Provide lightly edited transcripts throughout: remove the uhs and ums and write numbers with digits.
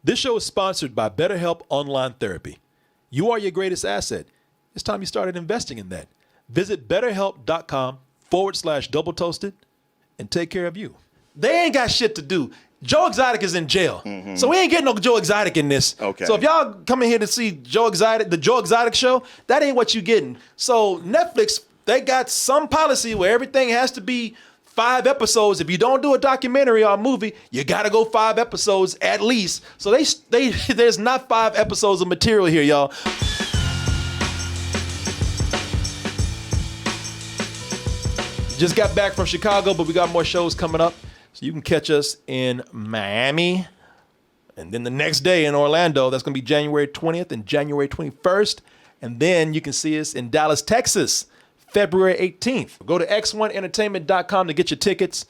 This show is sponsored by BetterHelp Online Therapy. You are your greatest asset. It's time you started investing in that. Visit betterhelp.com/double toasted and take care of you. They ain't got shit to do. Joe Exotic is in jail. So we ain't getting no Joe Exotic in this. Okay. So if y'all come in here to see Joe Exotic, the Joe Exotic show, that ain't what you getting. So Netflix, they got some policy where everything has to be 5 episodes. If you don't do a documentary or a movie, you got to go 5 episodes at least. So they there's not 5 episodes of material here, y'all. Just got back from Chicago, but we got more shows coming up. So you can catch us in Miami. And then the next day in Orlando, that's going to be January 20th and January 21st. And then you can see us in Dallas, Texas, February 18th. Go to x1entertainment.com to get your tickets.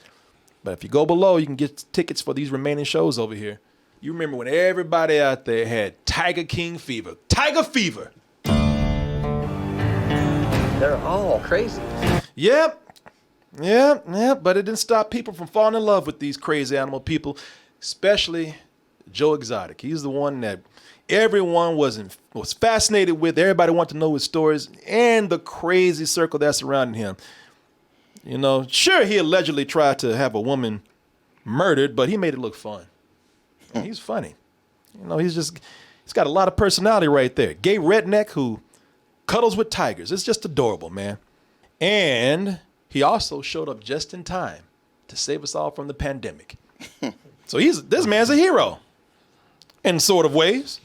But if you go below, you can get tickets for these remaining shows over here. You remember when everybody out there had Tiger King fever. Tiger fever. They're all crazy. Yep. But it didn't stop people from falling in love with these crazy animal people, especially Joe Exotic. He's the one that everyone was fascinated with. Everybody wanted to know his stories and the crazy circle that's surrounding him. You know, sure, he allegedly tried to have a woman murdered, but he made it look fun. And he's funny. You know, he's got a lot of personality right there. Gay redneck who cuddles with tigers. It's just adorable, man. And he also showed up just in time to save us all from the pandemic. So this man's a hero in sort of ways.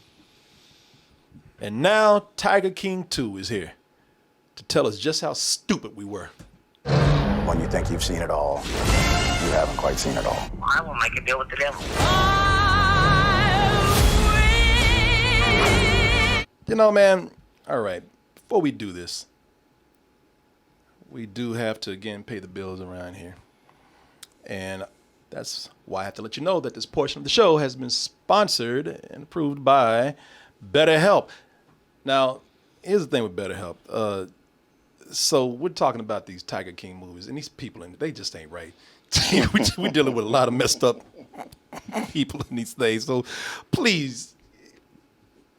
And now Tiger King 2 is here to tell us just how stupid we were. When you think you've seen it all, you haven't quite seen it all. I will make a deal with the devil. You know, man, all right, before we do this, we do have to, again, pay the bills around here. And that's why I have to let you know that this portion of the show has been sponsored and approved by BetterHelp. Now, here's the thing with BetterHelp. So we're talking about these Tiger King movies, and these people, they just ain't right. We're dealing with a lot of messed up people in these things. So please,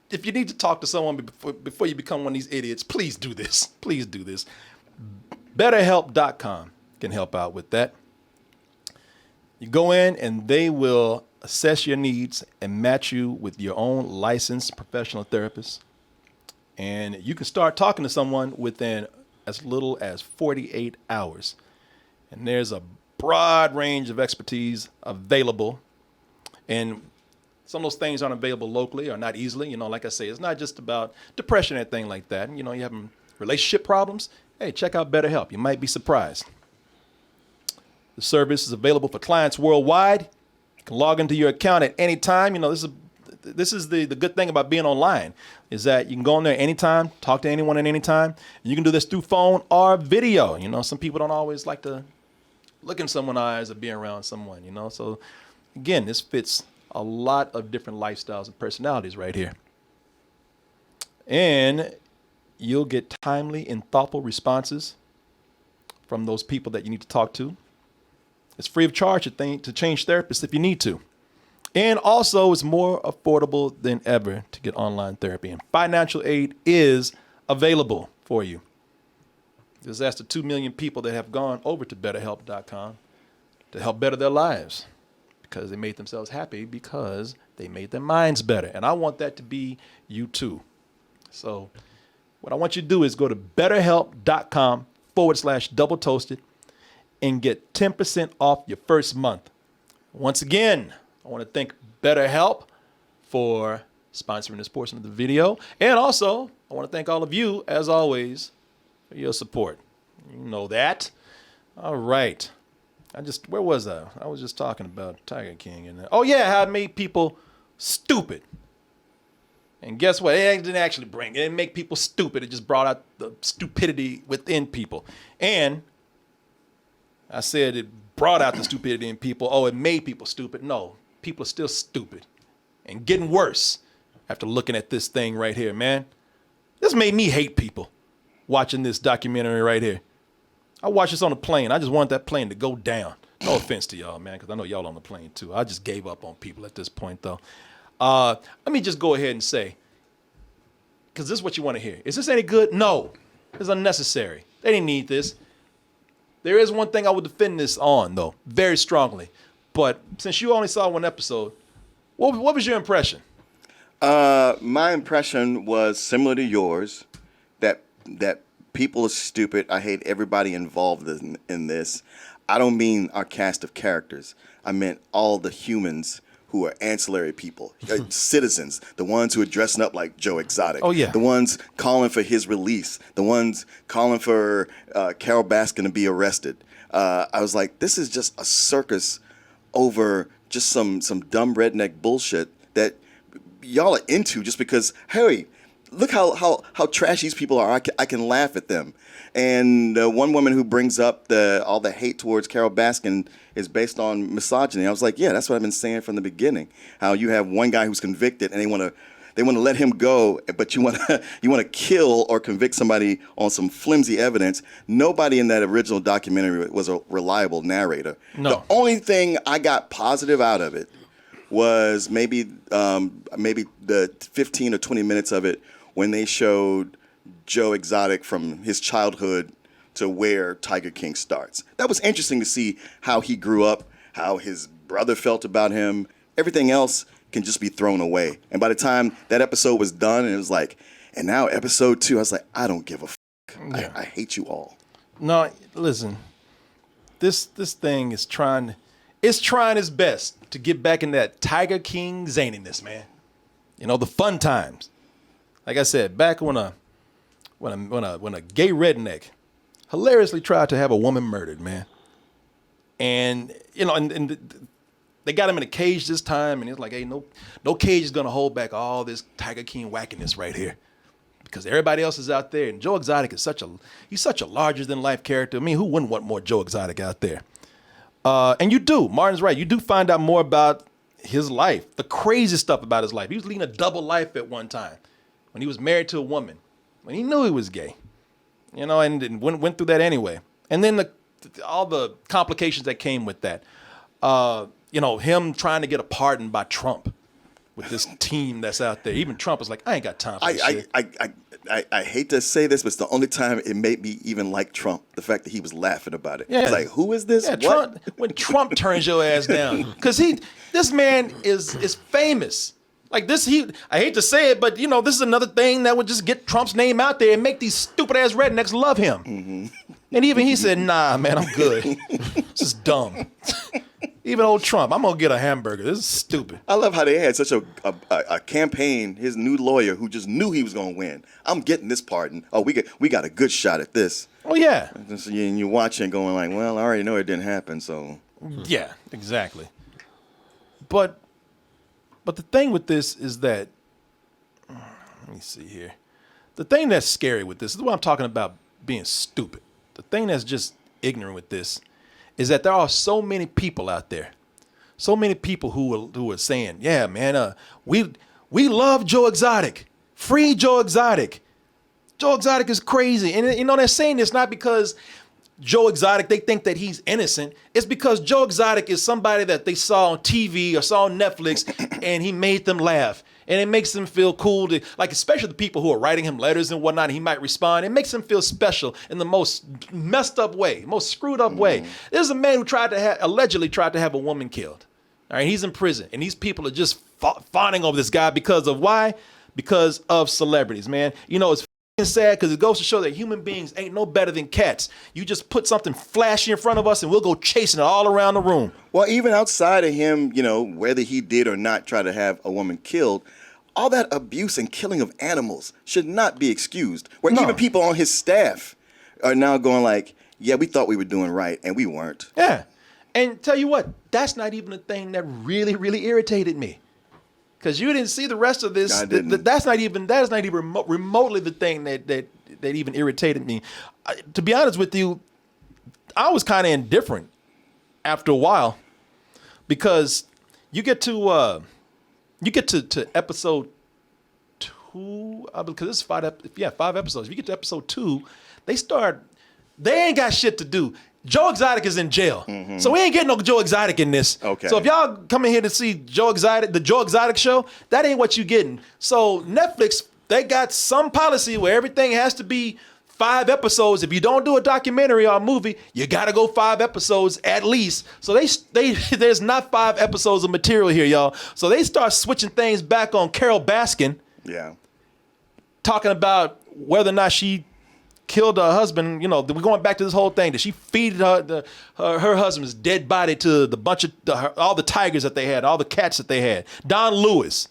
if you need to talk to someone before you become one of these idiots, please do this. Please do this. BetterHelp.com can help out with that. You go in and they will assess your needs and match you with your own licensed professional therapist. And you can start talking to someone within as little as 48 hours. And there's a broad range of expertise available. And some of those things aren't available locally or not easily. You know, like I say, it's not just about depression or anything like that. You know, you having relationship problems. Hey, check out BetterHelp. You might be surprised. The service is available for clients worldwide. You can log into your account at any time. You know, this is the good thing about being online is that you can go in there anytime, talk to anyone at any time. You can do this through phone or video. You know, some people don't always like to look in someone's eyes or be around someone, you know. So, again, this fits a lot of different lifestyles and personalities right here. And you'll get timely and thoughtful responses from those people that you need to talk to. It's free of charge to change therapists if you need to. And also, it's more affordable than ever to get online therapy. And financial aid is available for you. Just ask the 2 million people that have gone over to BetterHelp.com to help better their lives because they made themselves happy because they made their minds better. And I want that to be you too. So what I want you to do is go to BetterHelp.com/double toasted and get 10% off your first month. Once again, I want to thank BetterHelp for sponsoring this portion of the video. And also, I want to thank all of you, as always, for your support. You know that. All right. Where was I? I was just talking about Tiger King. Oh, yeah, how it made people stupid. And guess what? It didn't make people stupid. It just brought out the stupidity within people. And I said it brought out the stupidity in people. Oh, it made people stupid. No, people are still stupid and getting worse after looking at this thing right here, man. This made me hate people watching this documentary right here. I watched this on a plane. I just wanted that plane to go down. No offense to y'all, man, because I know y'all on the plane too. I just gave up on people at this point, though. Let me just go ahead and say, because this is what you want to hear. Is this any good? No. It's unnecessary. They didn't need this. There is one thing I would defend this on, though, very strongly. But since you only saw one episode, what was your impression? My impression was similar to yours, that people are stupid. I hate everybody involved in this. I don't mean our cast of characters. I meant all the humans who are ancillary people, citizens, the ones who are dressing up like Joe Exotic. Oh, yeah. The ones calling for his release, the ones calling for Carole Baskin to be arrested. I was like, this is just a circus over just some dumb redneck bullshit that y'all are into just because, hey, look how trashy these people are. I can laugh at them. And one woman who brings up all the hate towards Carole Baskin is based on misogyny. I was like, yeah, that's what I've been saying from the beginning. How you have one guy who's convicted and they want to let him go, but you want to kill or convict somebody on some flimsy evidence. Nobody in that original documentary was a reliable narrator. No. The only thing I got positive out of it was maybe the 15 or 20 minutes of it when they showed Joe Exotic from his childhood to where Tiger King starts. That was interesting to see how he grew up, how his brother felt about him. Everything else can just be thrown away. And by the time that episode was done, and it was like, and now episode 2, I was like, I don't give a fuck. Yeah. I hate you all. No, listen. This thing is trying its best to get back in that Tiger King zaniness, man. You know, the fun times. Like I said, back when a gay redneck hilariously tried to have a woman murdered, man. And you know, and they got him in a cage this time, and it's like, hey, no cage is gonna hold back all this Tiger King wackiness right here, because everybody else is out there, and Joe Exotic is such a larger than life character. I mean, who wouldn't want more Joe Exotic out there? And you do. Martin's right. You do find out more about his life, the crazy stuff about his life. He was leading a double life at one time when he was married to a woman, when he knew he was gay, you know, and went through that anyway. And then all the complications that came with that. You know, him trying to get a pardon by Trump with this team that's out there. Even Trump was like, I ain't got time for this shit. I hate to say this, but it's the only time it made me even like Trump. The fact that he was laughing about it. Yeah. It's like, who is this? Yeah, What? Trump, when Trump turns your ass down, because this man is famous. Like this, I hate to say it, but you know, this is another thing that would just get Trump's name out there and make these stupid ass rednecks love him. Mm-hmm. And even he said, "Nah, man, I'm good. This is dumb." Even old Trump, I'm gonna get a hamburger. This is stupid. I love how they had such a campaign. His new lawyer, who just knew he was gonna win. I'm getting this pardon. Oh, we got a good shot at this. Oh yeah. And you're watching, going like, well, I already know it didn't happen. So yeah, exactly. But the thing with this is that, let me see here. The thing that's scary with this is what I'm talking about being stupid. The thing that's just ignorant with this is that there are so many people out there, so many people who are saying, yeah, man, we love Joe Exotic. Free Joe Exotic. Joe Exotic is crazy. And, you know, they're saying this not because Joe Exotic, they think that he's innocent. It's because Joe Exotic is somebody that they saw on TV or saw on Netflix and he made them laugh. And it makes them feel cool to, like, especially the people who are writing him letters and whatnot, he might respond. It makes him feel special in the most messed up way, most screwed up way. There's a man who allegedly tried to have a woman killed. All right, he's in prison. And these people are just fawning over this guy because of why? Because of celebrities, man. You know, it's sad because it goes to show that human beings ain't no better than cats. You just put something flashy in front of us and we'll go chasing it all around the room. Well, even outside of him, you know, whether he did or not try to have a woman killed, all that abuse and killing of animals should not be excused. Where even people on his staff are now going like, yeah, we thought we were doing right and we weren't. Yeah. And tell you what, that's not even the thing that really, really irritated me. Because you didn't see the rest of this. That is not even remotely the thing that even irritated me. To be honest with you, I was kind of indifferent after a while, because you get to episode 2, because it's 5 episodes. If you get to episode 2, they ain't got shit to do. Joe Exotic is in jail. So we ain't getting no Joe Exotic in this. Okay. So if y'all come in here to see Joe Exotic, the Joe Exotic show, that ain't what you getting. So Netflix, they got some policy where everything has to be 5 episodes. If you don't do a documentary or a movie, you got to go 5 episodes at least. So they there's not 5 episodes of material here, y'all. So they start switching things back on Carole Baskin, Yeah. talking about whether or not she killed her husband. You know, we're going back to this whole thing. Did she feed her husband's dead body to the bunch of all the tigers that they had, all the cats that they had? Don Lewis.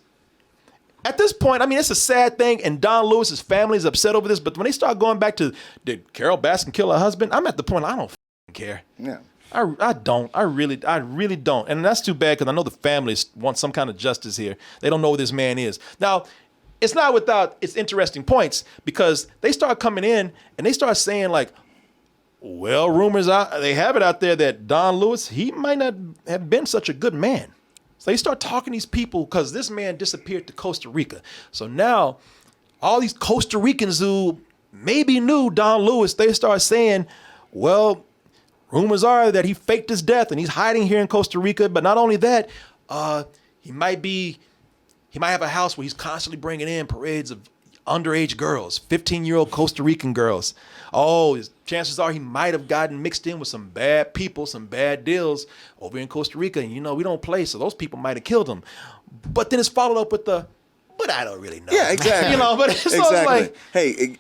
At this point, I mean, it's a sad thing, and Don Lewis's family is upset over this. But when they start going back to, did Carole Baskin kill her husband? I'm at the point I don't care. Yeah. I don't. I really don't. And that's too bad because I know the families want some kind of justice here. They don't know who this man is. Now, it's not without its interesting points because they start coming in and they start saying like, well, rumors they have it out there that Don Lewis, he might not have been such a good man. So they start talking to these people because this man disappeared to Costa Rica. So now all these Costa Ricans who maybe knew Don Lewis, they start saying, well, rumors are that he faked his death and he's hiding here in Costa Rica. But not only that, he might have a house where he's constantly bringing in parades of underage girls, 15-year-old Costa Rican girls. Oh, chances are he might have gotten mixed in with some bad people, some bad deals over in Costa Rica. And, you know, we don't play, so those people might have killed him. But then it's followed up with but I don't really know. Yeah, exactly. You know, but it's exactly. like,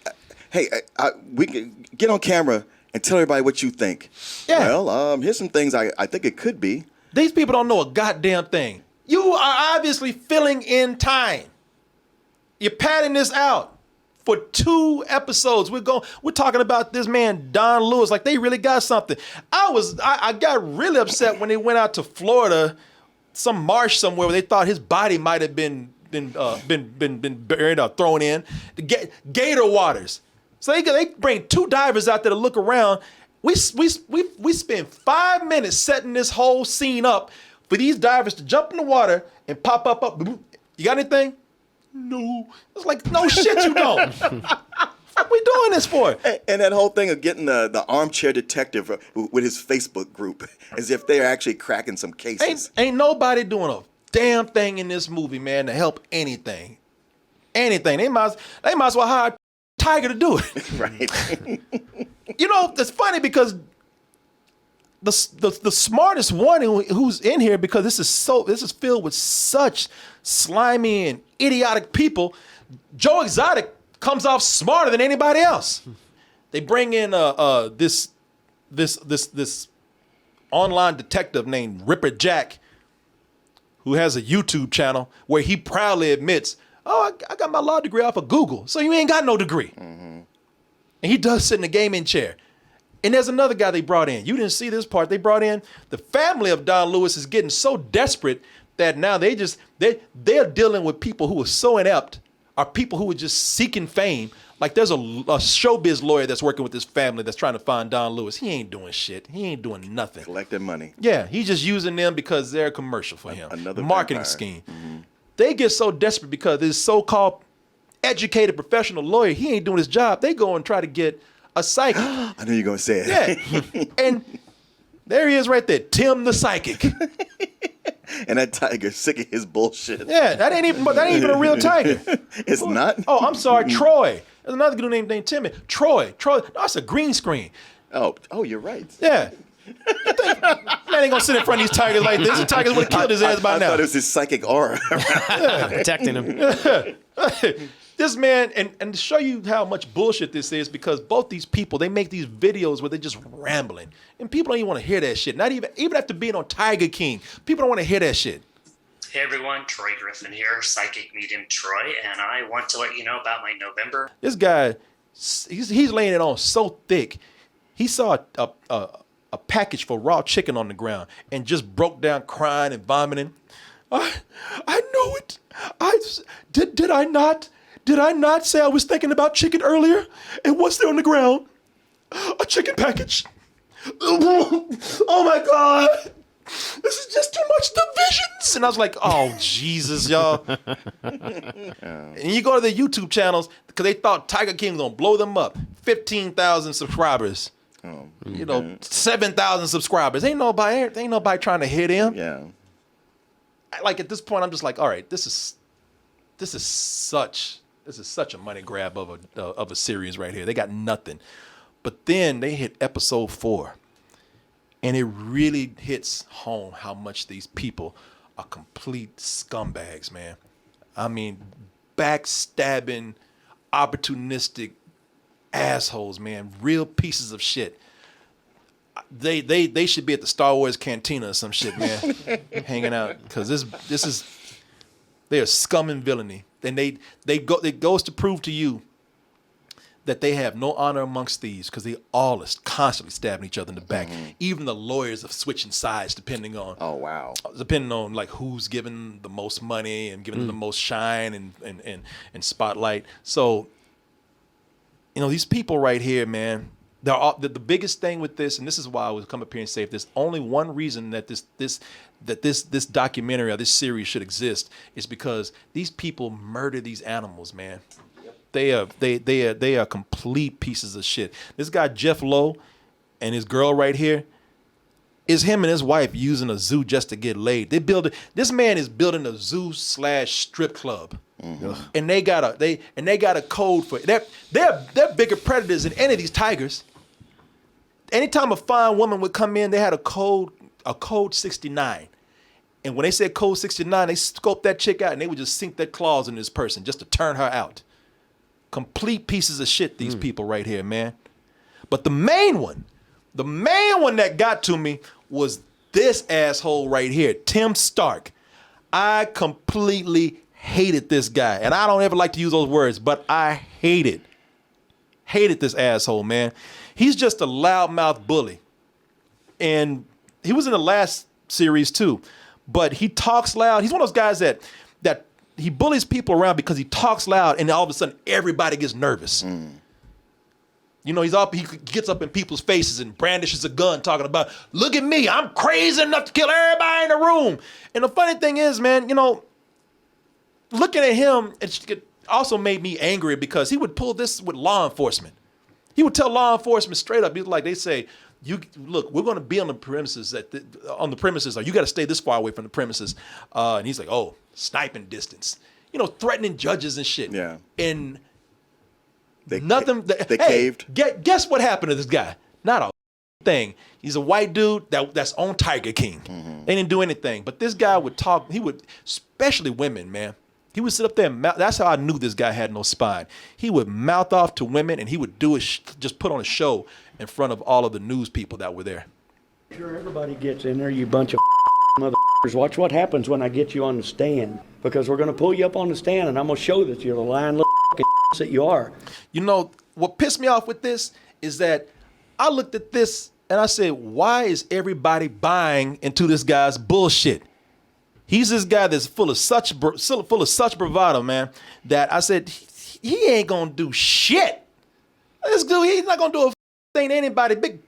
We can get on camera and tell everybody what you think. Yeah. Well, here's some things I think it could be. these people don't know a goddamn thing. You are obviously filling in time. You're padding this out for 2 episodes. We're talking about this man, Don Lewis, like they really got something. I got really upset when they went out to Florida, some marsh somewhere where they thought his body might have been buried or thrown in. The Gator waters. So they bring 2 divers out there to look around. We spend 5 minutes setting this whole scene up for these divers to jump in the water and pop up. You got anything? No. It's like, no shit you don't. What we doing this for? And that whole thing of getting the armchair detective with his Facebook group, as if they're actually cracking some cases. Ain't nobody doing a damn thing in this movie, man, to help anything. Anything. They might as well hire Tiger to do it. Right. You know, it's funny because the smartest one who's in here, because this is filled with such slimy and idiotic people. Joe Exotic comes off smarter than anybody else. They bring in this online detective named Ripper Jack, who has a YouTube channel where he proudly admits, "Oh, I got my law degree off of Google." So you ain't got no degree. Mm-hmm. And he does sit in the gaming chair. And there's another guy they brought in. You didn't see this part. They brought in the family of Don Lewis is getting so desperate that now they're dealing with people who are so inept, or people who are just seeking fame. Like there's a showbiz lawyer that's working with this family that's trying to find Don Lewis. He ain't doing shit. He ain't doing nothing. Collecting money. Yeah, he's just using them because they're a commercial for him. Another marketing vampire. scheme. Mm-hmm. They get so desperate because this so-called educated professional lawyer, he ain't doing his job. They go and try to get a psychic. I knew you were going to say it. Yeah. And there he is right there, Tim the psychic. And that tiger's sick of his bullshit. Yeah, that ain't even a real tiger. It's not? Oh, I'm sorry, Troy. There's another dude named Timmy. Troy. No, it's a green screen. Oh, you're right. Yeah. You think, man ain't gonna sit in front of these tigers like this. The tigers would have killed his ass by I now. thought it was his psychic aura. Protecting him. This man, and to show you how much bullshit this is, because both these people, they make these videos where they're just rambling. And people don't even want to hear that shit. Not even after being on Tiger King, people don't want to hear that shit. Hey everyone, Troy Griffin here, Psychic Medium Troy, and I want to let you know about my November. This guy, he's laying it on so thick. He saw a package for raw chicken on the ground and just broke down crying and vomiting. I know it. Did I not? Did I not say I was thinking about chicken earlier? And what's there on the ground? A chicken package. Oh my God. This is just too much divisions. And I was like, oh, Jesus, y'all. And you go to the YouTube channels because they thought Tiger King was going to blow them up. 15,000 subscribers. You know, 7,000 subscribers. Ain't nobody trying to hit him. Yeah. Like at this point, I'm just like, all right, this is such a money grab of a series right here. They got nothing. But then they hit episode 4, and it really hits home how much these people are complete scumbags, man. I mean, backstabbing, opportunistic assholes, man. Real pieces of shit. They should be at the Star Wars cantina or some shit, man, hanging out, because this is they are scum and villainy, and it goes to prove to you that they have no honor amongst thieves, because they all are constantly stabbing each other in the back. Even the lawyers are switching sides depending on like who's giving the most money and giving them the most shine and spotlight. So, you know, these people right here, man, the biggest thing with this, and this is why I would come up here and say, if there's only one reason that this documentary or this series should exist, is because these people murder these animals, man. They are complete pieces of shit. This guy Jeff Lowe and his girl right here is him and his wife using a zoo just to get laid. This man is building a zoo / strip club. And they got a code for it. They're bigger predators than any of these tigers. Anytime a fine woman would come in, they had a code 69. And when they said code 69, they scoped that chick out and they would just sink their claws in this person just to turn her out. Complete pieces of shit, these people right here, man. But the main one that got to me was this asshole right here, Tim Stark. I completely hated this guy. And I don't ever like to use those words, but I hated this asshole, man. He's just a loudmouth bully. And he was in the last series too. But he talks loud. He's one of those guys that he bullies people around because he talks loud, and all of a sudden everybody gets nervous. You know, he gets up in people's faces and brandishes a gun talking about, look at me, I'm crazy enough to kill everybody in the room. And the funny thing is, man, you know, looking at him, it also made me angry because he would pull this with law enforcement. He would tell law enforcement straight up, he's like, they say, look, we're going to be on the premises, or you got to stay this far away from the premises. And he's like, oh, sniping distance. You know, threatening judges and shit. Yeah. And they caved. Guess what happened to this guy? Not a thing. He's a white dude that's on Tiger King. They didn't do anything. But this guy would talk, especially women, man. He would sit up there and that's how I knew this guy had no spine. He would mouth off to women, and he would do just put on a show in front of all of the news people that were there. Sure, everybody gets in there, you bunch of motherfuckers. Watch what happens when I get you on the stand, because we're going to pull you up on the stand, and I'm going to show that you're the lying little that you are. You know, what pissed me off with this is that I looked at this and I said, why is everybody buying into this guy's bullshit? He's this guy that's full of such bravado, man, that I said, he ain't going to do shit. This dude, he's not going to do a thing to anybody. Big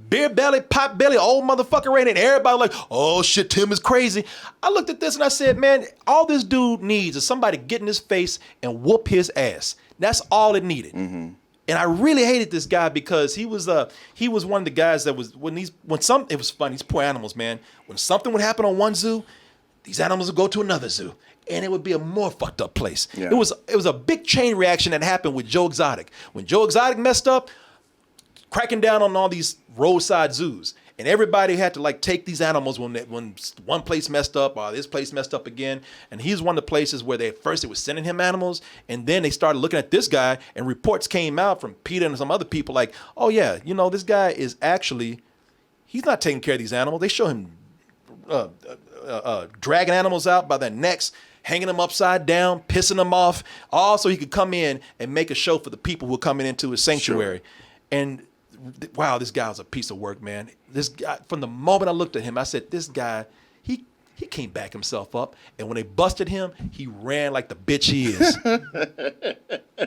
beer belly, pot belly, old motherfucker right in. Everybody like, oh shit, Tim is crazy. I looked at this and I said, man, all this dude needs is somebody get in his face and whoop his ass. That's all it needed. And I really hated this guy because he was one of the guys that was it was funny, these poor animals, man. When something would happen on one zoo, these animals would go to another zoo, and it would be a more fucked up place. Yeah. It was a big chain reaction that happened with Joe Exotic. When Joe Exotic messed up, cracking down on all these roadside zoos, and everybody had to like take these animals when one place messed up or this place messed up again. And he's one of the places where they was sending him animals, and then they started looking at this guy, and reports came out from Peter and some other people like, oh yeah, you know, this guy is he's not taking care of these animals. They show him dragging animals out by their necks, hanging them upside down, pissing them off, all so he could come in and make a show for the people who are coming into his sanctuary. Sure. And wow, this guy was a piece of work, man. This guy, from the moment I looked at him, I said, this guy, he can't back himself up. And when they busted him, he ran like the bitch he is.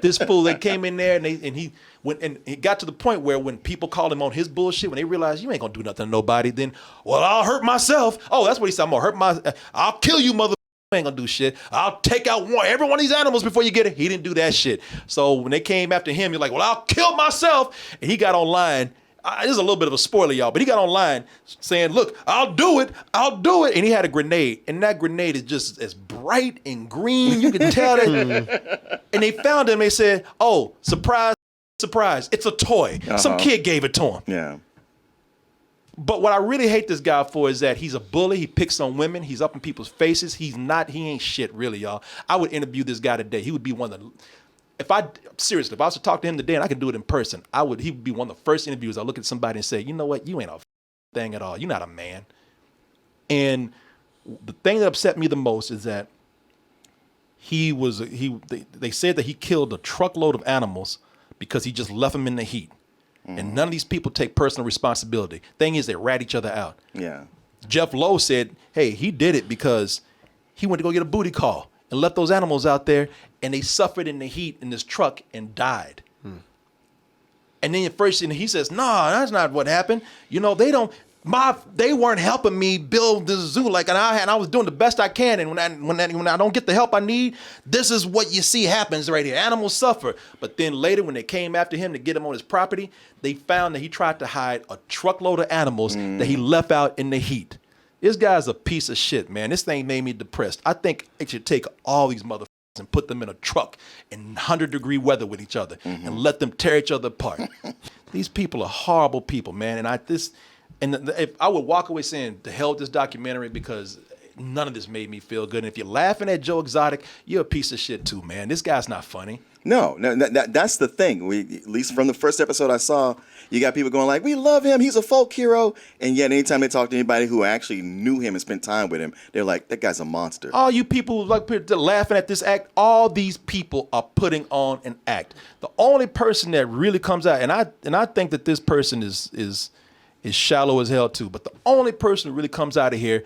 This fool, they came in there and he went, and it got to the point where when people called him on his bullshit, when they realized you ain't gonna do nothing to nobody, then, well, I'll hurt myself. Oh, that's what he said. I'll kill you, mother. Ain't gonna do shit. I'll take out every one of these animals before you get it. He didn't do that shit. So when they came after him, you're like, well, I'll kill myself. And he got online this is a little bit of a spoiler, y'all, but he got online saying, look, I'll do it. And he had a grenade, and that grenade is just as bright and green. You can tell that. And they found him. They said, oh, surprise, it's a toy. Some kid gave it to him. Yeah. But what I really hate this guy for is that he's a bully. He picks on women. He's up in people's faces. He ain't shit, really, y'all. I would interview this guy today. He would be one of the, if I was to talk to him today and I could do it in person, he would be one of the first interviews. I look at somebody and say, you know what? You ain't a thing at all. You're not a man. And the thing that upset me the most is that they said that he killed a truckload of animals because he just left them in the heat. And none of these people take personal responsibility. Thing is, they rat each other out. Yeah. Jeff Lowe said, hey, he did it because he went to go get a booty call and left those animals out there, and they suffered in the heat in this truck and died. And then he says, no, that's not what happened. You know, they weren't helping me build this zoo and I was doing the best I can. And when I don't get the help I need, this is what you see happens right here. Animals suffer. But then later, when they came after him to get him on his property, they found that he tried to hide a truckload of animals that he left out in the heat. This guy's a piece of shit, man. This thing made me depressed. I think it should take all these motherfuckers and put them in a truck in 100-degree weather with each other and let them tear each other apart. These people are horrible people, man. If I would walk away saying, to hell with this documentary, because none of this made me feel good. And if you're laughing at Joe Exotic, you're a piece of shit too, man. This guy's not funny. No, that's the thing. At least from the first episode I saw, you got people going like, we love him, he's a folk hero. And yet anytime they talk to anybody who actually knew him and spent time with him, they're like, that guy's a monster. All you people laughing at this act, all these people are putting on an act. The only person that really comes out, and I think that this person is shallow as hell too, but the only person who really comes out of here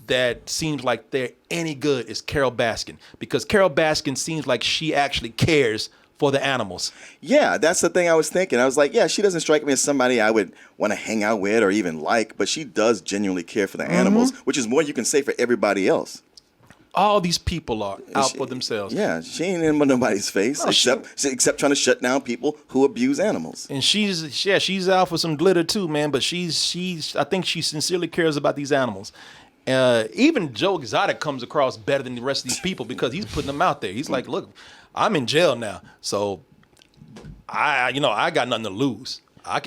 that seems like they're any good is Carole Baskin, because Carole Baskin seems like she actually cares for the animals. Yeah, that's the thing I was thinking. I was like, yeah, she doesn't strike me as somebody I would want to hang out with or even like, but she does genuinely care for the animals, which is more you can say for everybody else. All these people are out for themselves. Yeah, she ain't in nobody's face, except trying to shut down people who abuse animals. And she's out for some glitter too, man. But I think she sincerely cares about these animals. Even Joe Exotic comes across better than the rest of these people because he's putting them out there. He's like, look, I'm in jail now, so I got nothing to lose. I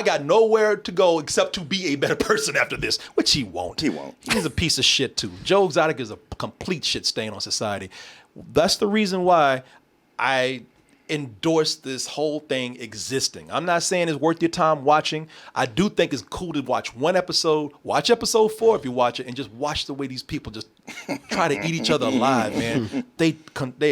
got nowhere to go except to be a better person after this, which he won't. He's a piece of shit too. Joe Exotic is a complete shit stain on society. That's the reason why I endorse this whole thing existing. I'm not saying it's worth your time watching. I do think it's cool to watch one episode. Watch episode 4 if you watch it, and just watch the way these people just try to eat each other alive, man. They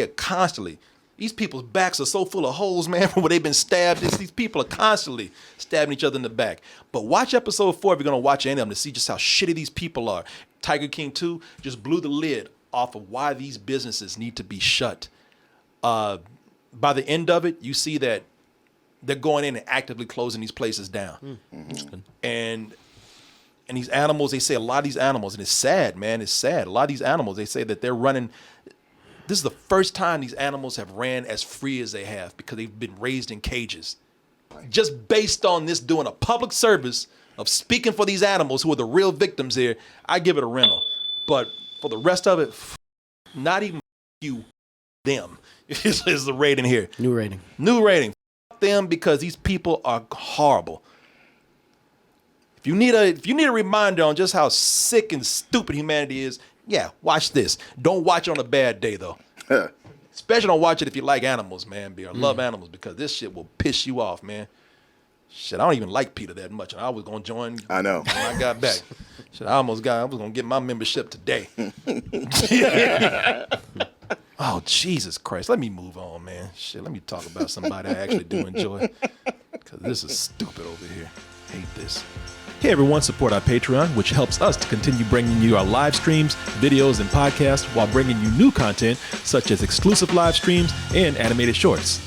are constantly. These people's backs are so full of holes, man, from where they've been stabbed. These people are constantly stabbing each other in the back. But watch episode 4 if you're going to watch any of them to see just how shitty these people are. Tiger King 2 just blew the lid off of why these businesses need to be shut. By the end of it, you see that they're going in and actively closing these places down. And these animals, they say a lot of these animals, and it's sad, man, it's sad. A lot of these animals, they say that they're running. This is the first time these animals have ran as free as they have because they've been raised in cages. Just based on this doing a public service of speaking for these animals who are the real victims here, I give it a rental. But for the rest of it, not even you, them is the rating here. New rating. Them, because these people are horrible. If you need a reminder on just how sick and stupid humanity is, yeah, watch this. Don't watch it on a bad day, though. Especially don't watch it if you like animals, man, or love animals, because this shit will piss you off, man. Shit, I don't even like Peter that much, and I was going to join I know. when I got back. Shit, I was going to get my membership today. Oh, Jesus Christ. Let me move on, man. Shit, let me talk about somebody I actually do enjoy, because this is stupid over here. Hate this. Hey everyone, support our Patreon, which helps us to continue bringing you our live streams, videos, and podcasts while bringing you new content such as exclusive live streams and animated shorts.